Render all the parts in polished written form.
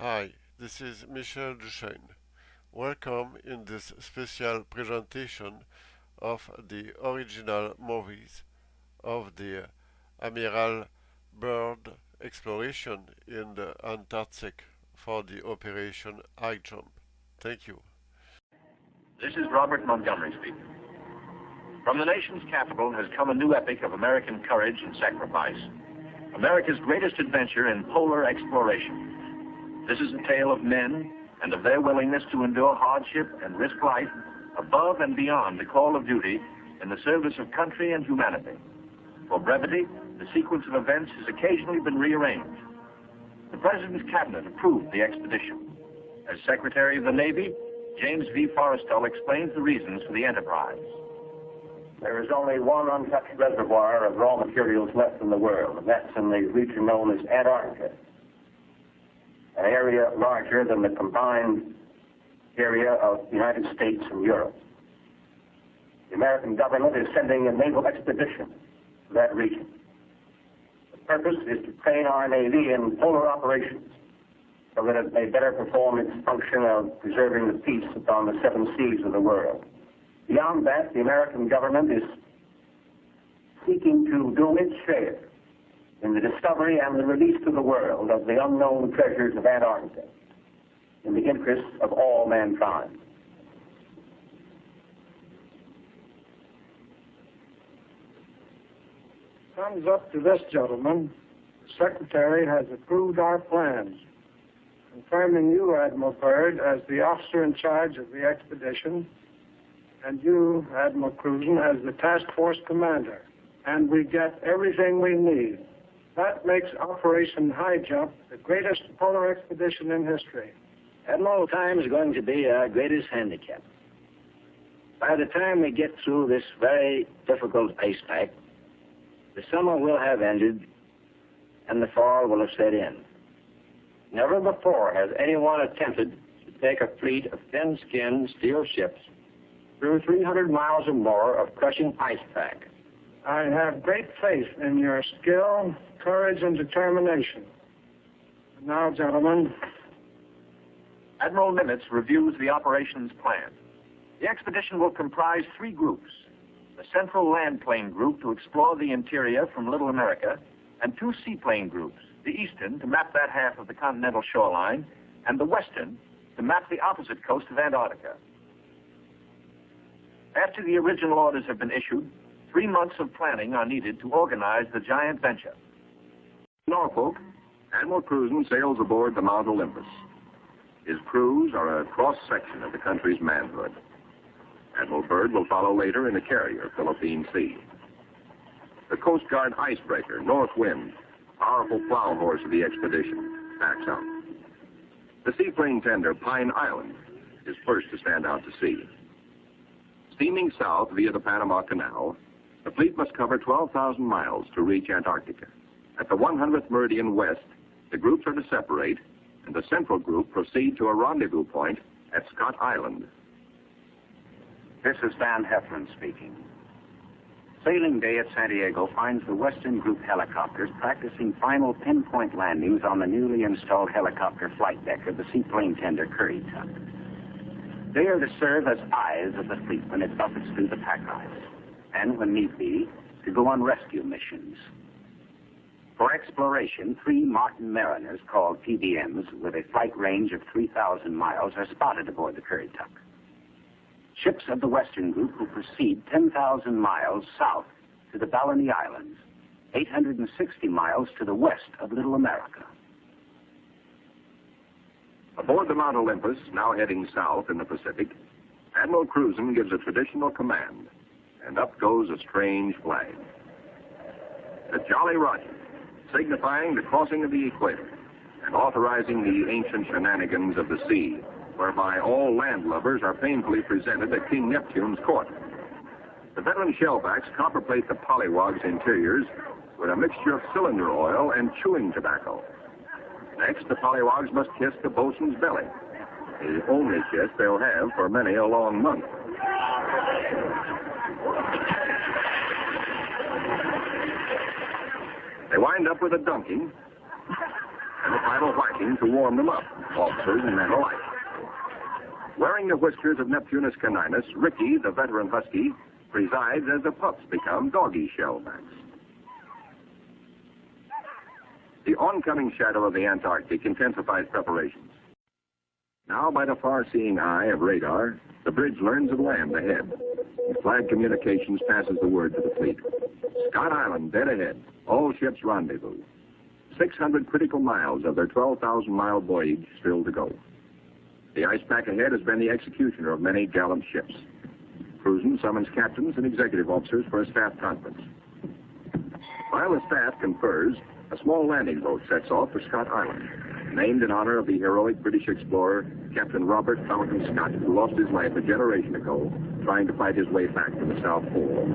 Hi, this is Michel Duchaine. Welcome in this special presentation of the original movies of the Amiral Byrd exploration in the Antarctic for the Operation Highjump. Thank you. This is Robert Montgomery speaking. From the nation's capital has come a new epic of American courage and sacrifice, America's greatest adventure in polar exploration. This is a tale of men and of their willingness to endure hardship and risk life above and beyond the call of duty in the service of country and humanity. For brevity, the sequence of events has occasionally been rearranged. The President's Cabinet approved the expedition. As Secretary of the Navy, James V. Forrestal explains the reasons for the enterprise. There is only one untouched reservoir of raw materials left in the world, and that's in the region known as Antarctica, an area larger than the combined area of the United States and Europe. The American government is sending a naval expedition to that region. The purpose is to train our Navy in polar operations so that it may better perform its function of preserving the peace upon the seven seas of the world. Beyond that, the American government is seeking to do its share in the discovery and the release to the world of the unknown treasures of Antarctica in the interests of all mankind. Thumbs up to this gentleman. The Secretary has approved our plans, confirming you, Admiral Byrd, as the officer in charge of the expedition, and you, Admiral Cruzen, as the task force commander. And we get everything we need. That makes Operation Highjump the greatest polar expedition in history. Admiral, time is going to be our greatest handicap. By the time we get through this very difficult ice pack, the summer will have ended and the fall will have set in. Never before has anyone attempted to take a fleet of thin-skinned steel ships through 300 miles or more of crushing ice pack. I have great faith in your skill, courage, and determination. And now, gentlemen. Admiral Nimitz reviews the operations plan. The expedition will comprise three groups: the Central Land Plane Group to explore the interior from Little America, and two seaplane groups, the Eastern to map that half of the continental shoreline, and the Western to map the opposite coast of Antarctica. After the original orders have been issued, 3 months of planning are needed to organize the giant venture. Norfolk, Admiral Cruzen sails aboard the Mount Olympus. His crews are a cross-section of the country's manhood. Admiral Byrd will follow later in a carrier, Philippine Sea. The Coast Guard icebreaker, North Wind, powerful plow horse of the expedition, backs out. The seaplane tender, Pine Island, is first to stand out to sea. Steaming south via the Panama Canal, the fleet must cover 12,000 miles to reach Antarctica. At the 100th meridian west, the groups are to separate, and the central group proceed to a rendezvous point at Scott Island. This is Van Heflin speaking. Sailing day at San Diego finds the Western Group helicopters practicing final pinpoint landings on the newly installed helicopter flight deck of the seaplane tender Currituck. They are to serve as eyes of the fleet when it buffets through the pack ice, and when need be, to go on rescue missions. For exploration, 3 Martin Mariners, called PBMs, with a flight range of 3,000 miles, are spotted aboard the Currituck. Ships of the Western Group will proceed 10,000 miles south to the Balleny Islands, 860 miles to the west of Little America. Aboard the Mount Olympus, now heading south in the Pacific, Admiral Cruzen gives a traditional command, and up goes a strange flag. The Jolly Roger, signifying the crossing of the equator and authorizing the ancient shenanigans of the sea, whereby all landlubbers are painfully presented at King Neptune's court. The veteran shellbacks copperplate the polywogs' interiors with a mixture of cylinder oil and chewing tobacco. Next, the polywogs must kiss the bosun's belly, the only kiss they'll have for many a long month. They wind up with a dunking and the final white. talking to warm them up, officers and men alike. Wearing the whiskers of Neptunus caninus, Ricky, the veteran husky, presides as the pups become doggy shellbacks. The oncoming shadow of the Antarctic intensifies preparations. Now, by the far-seeing eye of radar, the bridge learns of land ahead. Flag Communications passes the word to the fleet. Scott Island, dead ahead. All ships rendezvous. 600 critical miles of their 12,000-mile voyage still to go. The ice pack ahead has been the executioner of many gallant ships. Cruzen summons captains and executive officers for a staff conference. While the staff confers, a small landing boat sets off for Scott Island, named in honor of the heroic British explorer, Captain Robert Falcon Scott, who lost his life a generation ago trying to fight his way back to the South Pole.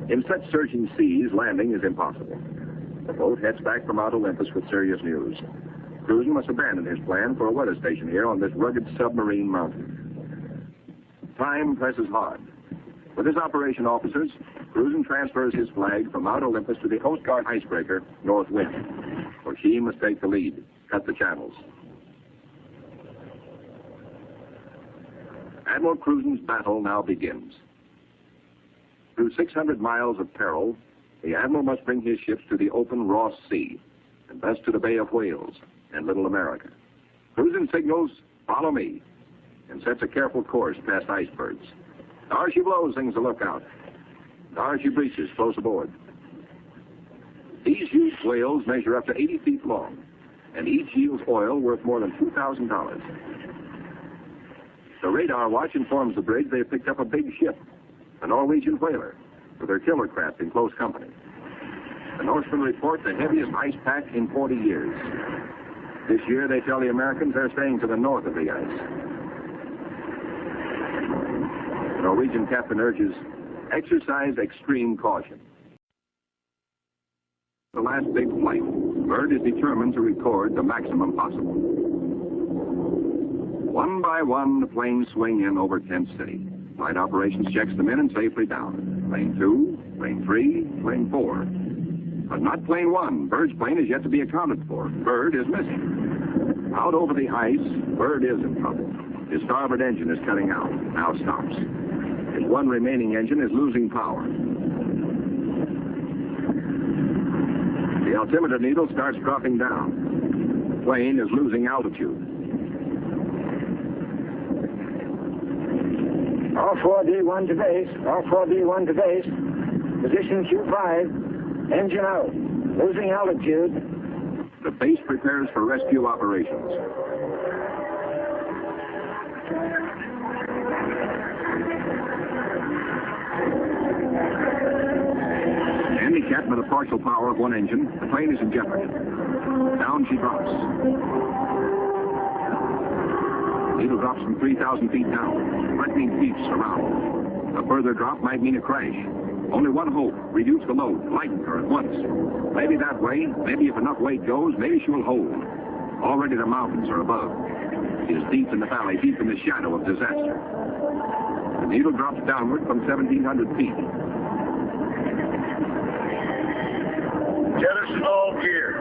In such surging seas, landing is impossible. The boat heads back for Mount Olympus with serious news. Cruzen must abandon his plan for a weather station here on this rugged submarine mountain. Time presses hard. With his operation officers, Cruzen transfers his flag from Mount Olympus to the Coast Guard icebreaker, North Wind, where she must take the lead, cut the channels. Admiral Cruzen's battle now begins. Through 600 miles of peril, the Admiral must bring his ships to the open Ross Sea, and thus to the Bay of Whales and Little America. Cruzen signals, "Follow me," and sets a careful course past icebergs. "Dar she blows," sings the lookout. "Dar she breaches," close aboard. These huge whales measure up to 80 feet long, and each yields oil worth more than $2,000. The radar watch informs the bridge they have picked up a big ship, a Norwegian whaler, with her killer craft in close company. The Norsemen report the heaviest ice pack in 40 years. This year, they tell the Americans they're staying to the north of the ice. The Norwegian captain urges, exercise extreme caution. The last big flight, Byrd is determined to record the maximum possible. One by one, the planes swing in over Tent City. Flight operations checks them in and safely down. Plane 2, plane 3, plane 4. But not plane 1. Bird's plane is yet to be accounted for. Byrd is missing. Out over the ice, Byrd is in trouble. His starboard engine is cutting out, now stops. His one remaining engine is losing power. The altimeter needle starts dropping down. The plane is losing altitude. R4D1 to base. R4D1 to base. Position Q5. Engine out. Losing altitude. The base prepares for rescue operations. Handicapped by the partial power of one engine, the plane is in jeopardy. Down she drops. Needle drops from 3,000 feet down. Threatening peaks surround. A further drop might mean a crash. Only one hope, reduce the load, lighten her at once. Maybe that way, maybe if enough weight goes, maybe she will hold. Already the mountains are above. She is deep in the valley, deep in the shadow of disaster. The needle drops downward from 1,700 feet. Jettison all gear.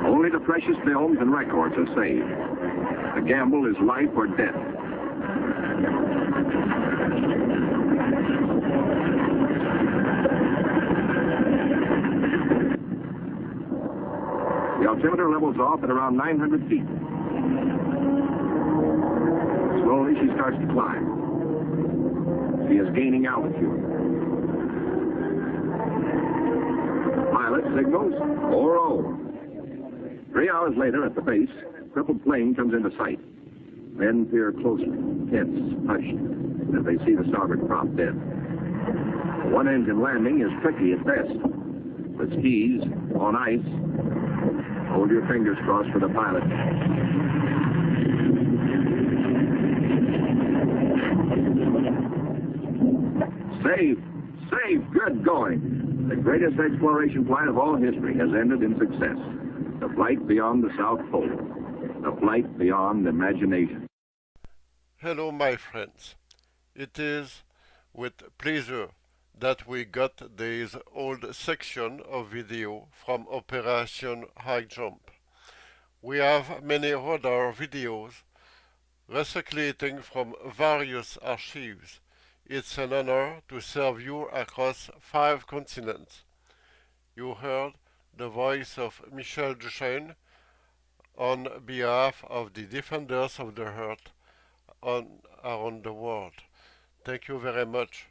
Only the precious films and records are saved. The gamble is life or death. The altimeter levels off at around 900 feet. Slowly she starts to climb. She is gaining altitude. Pilot signals 4-0. 3 hours later, at the base, a crippled plane comes into sight. Men peer closer, tense, hushed, as they see the starboard prop dead. One engine landing is tricky at best. With skis, on ice, hold your fingers crossed for the pilot. Safe, safe, good going. The greatest exploration flight of all history has ended in success. The flight beyond the South Pole. The flight beyond imagination. Hello, my friends. It is with pleasure that we got this old section of video from Operation Highjump. We have many other videos recirculating from various archives. It's an honor to serve you across 5 continents. You heard the voice of Michel Duchaine on behalf of the defenders of the earth around the world. Thank you very much.